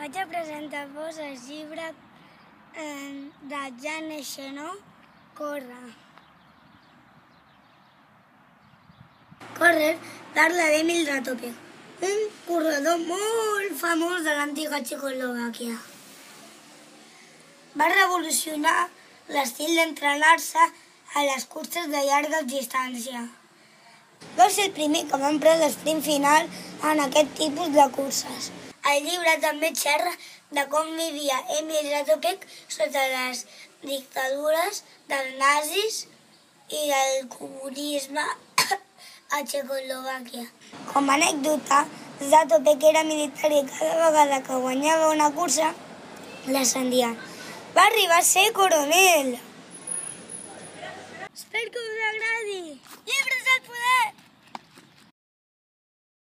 vaig a presentar-vos el llibre de Jean Echenoz, Córrer. Córrer parla d'Emil Ratajkowski, un corredor molt famós de l'antiga Txecoslovàquia. Va revolucionar l'estil d'entrenar-se a les curses de llarga distància. Va ser el primer que va emprar l'esprint final en aquest tipus de curses. El llibre també xerra de com vivia Emil Ratajkowski sota les dictadures dels nazis i del comunisme a Txecoslovàquia. Com a anècdota, Ratajkowski era militar i cada vegada que guanyava una cursa l'ascendien. Va arribar a ser coronel. Espero que us agradi. Llibre!